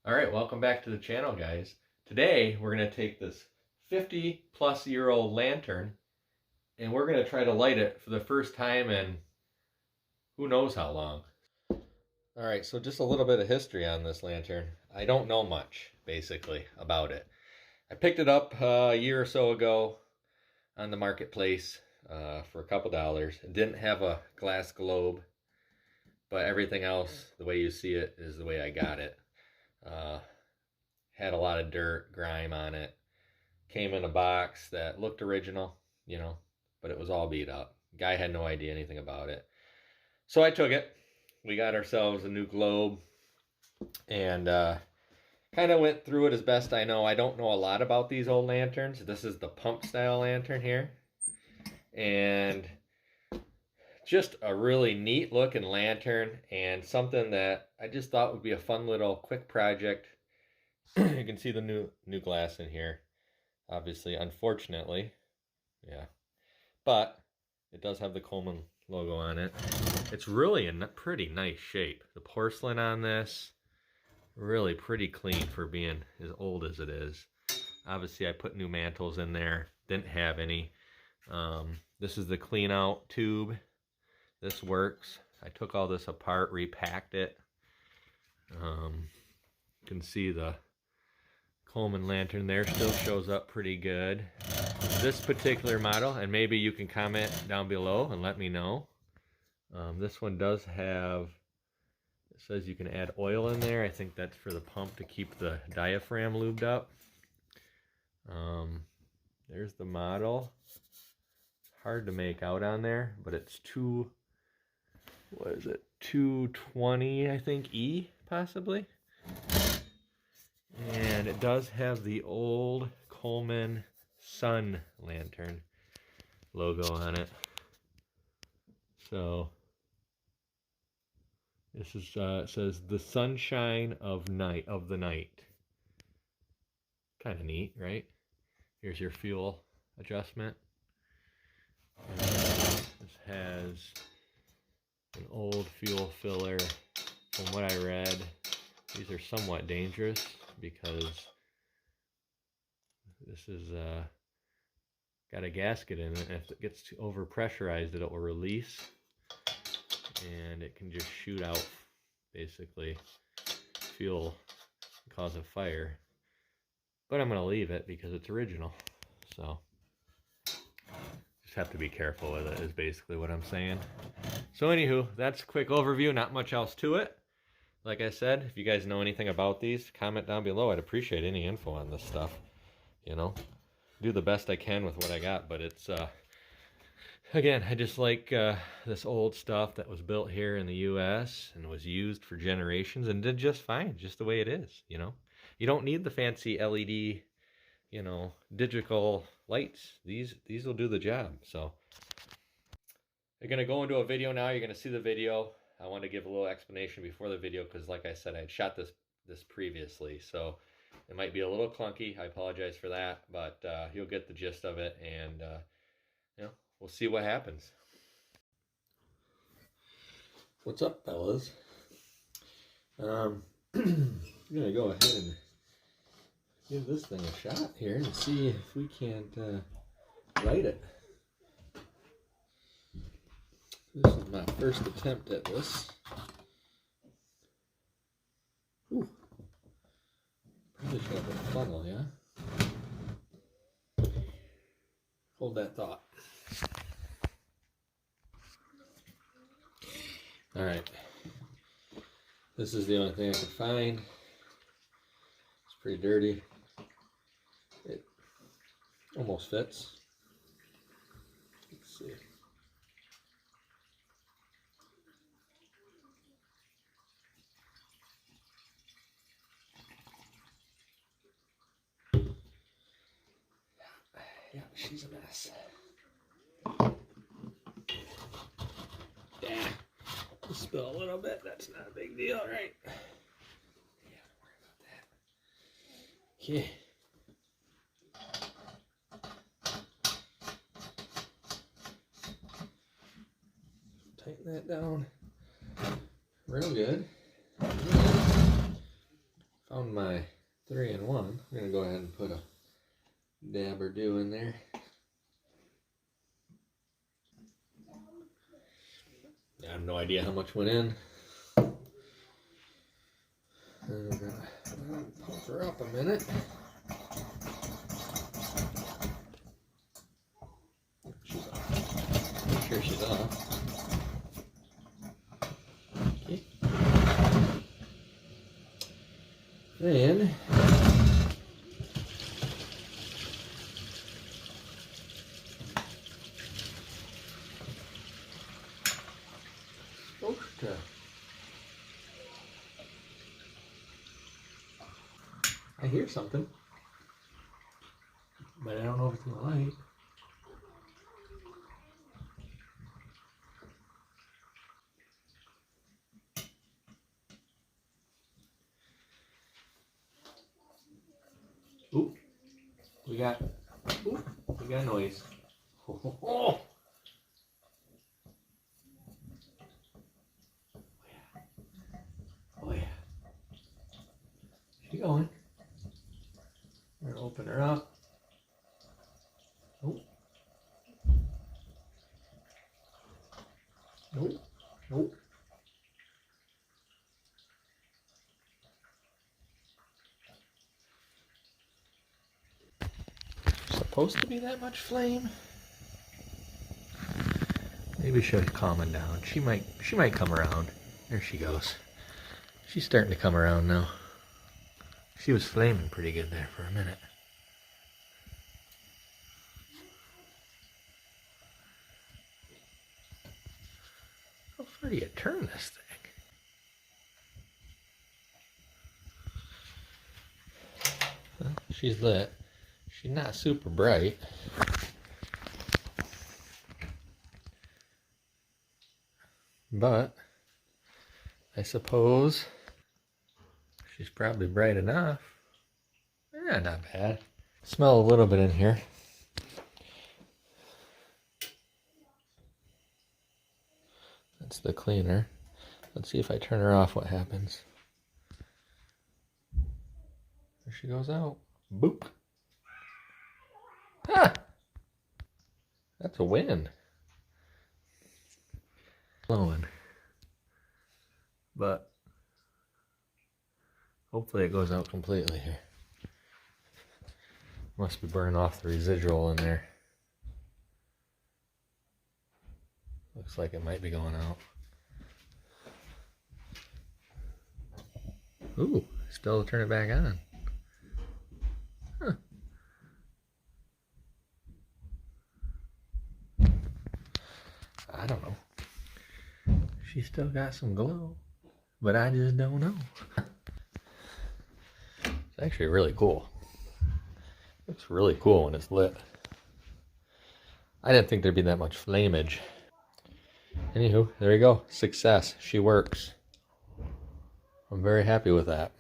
Alright, welcome back to the channel, guys. Today we're going to take this 50-plus-year-old lantern and we're going to try to light it for the first time in who knows how long. Alright, so just a little bit of history on this lantern. I don't know much, basically, about it. I picked it up a year or so ago on the marketplace for a couple dollars. It didn't have a glass globe, but everything else, the way you see it, is the way I got it. Had a lot of dirt, grime on it. Came in a box that looked original, but it was all beat up. Guy had no idea anything about it. So I took it. We got ourselves a new globe and kind of went through it as best I know. I don't know a lot about these old lanterns. This is the pump style lantern here. And just a really neat looking lantern and something that I just thought would be a fun little quick project. You can see the new glass in here, obviously, unfortunately, yeah, but it does have the Coleman logo on it. It's really a pretty nice shape. The porcelain on this, really pretty clean for being as old as it is. Obviously, I put new mantles in there, didn't have any. This is the clean out tube. This works. I took all this apart, repacked it. You can see the Coleman lantern there still shows up pretty good. This particular model, and maybe you can comment down below and let me know. This one does have, it says you can add oil in there. I think that's for the pump to keep the diaphragm lubed up. There's the model. Hard to make out on there, but it's 220, I think, E, possibly. And it does have the old Coleman Sun lantern logo on it. So this is it says the sunshine of the night. Kind of neat, right? Here's your fuel adjustment. And this has an old fuel filler. From what I read, these are somewhat dangerous because this is got a gasket in it, and if it gets too over pressurized, it will release and it can just shoot out basically fuel and cause a fire. But I'm going to leave it because it's original, so just have to be careful with it is basically what I'm saying. So anywho, that's a quick overview, not much else to it. Like I said, if you guys know anything about these, comment down below. I'd appreciate any info on this stuff, do the best I can with what I got. But it's again, I just like this old stuff that was built here in the US and was used for generations and did just fine, just the way it is. You don't need the fancy LED, digital lights. These will do the job. So you're going to go into a video now. You're going to see the video. I want to give a little explanation before the video because, like I said, I had shot this previously. So it might be a little clunky. I apologize for that. But you'll get the gist of it. And, we'll see what happens. What's up, fellas? I'm going to go ahead and give this thing a shot here and see if we can't light it. This is my first attempt at this. Ooh. Probably should have a funnel, yeah? Hold that thought. Alright. This is the only thing I can find. It's pretty dirty. It almost fits. Let's see. Yeah, she's a mess. Yeah, spill a little bit. That's not a big deal, right? Yeah, don't worry about that. Okay. Tighten that down real good. found my 3-in-1. I'm gonna go ahead and put a dab or two in there. I have no idea how much went in. And I'm gonna pump her up a minute. She's off. Make sure she's off. Okay. Then supposed to. I hear something, but I don't know if it's in the light. Ooh, we got noise. Oh, oh yeah. She going. We're gonna open her up. Nope. Nope. Nope. Supposed to be that much flame? Maybe she'll calm down. She might come around. There she goes. She's starting to come around now. She was flaming pretty good there for a minute. How far do you turn this thing? Well, she's lit. She's not super bright. But I suppose she's probably bright enough. Yeah, not bad. Smell a little bit in here. That's the cleaner. Let's see if I turn her off what happens. There she goes out. Boop. Ah! That's a win. Blowing. But hopefully it goes out completely here. Must be burning off the residual in there. Looks like it might be going out. Ooh, still turn it back on. Huh. I don't know. She still got some glow, but I just don't know. It's actually really cool. Looks really cool when it's lit. I didn't think there'd be that much flamage. Anywho, there you go. Success. She works. I'm very happy with that.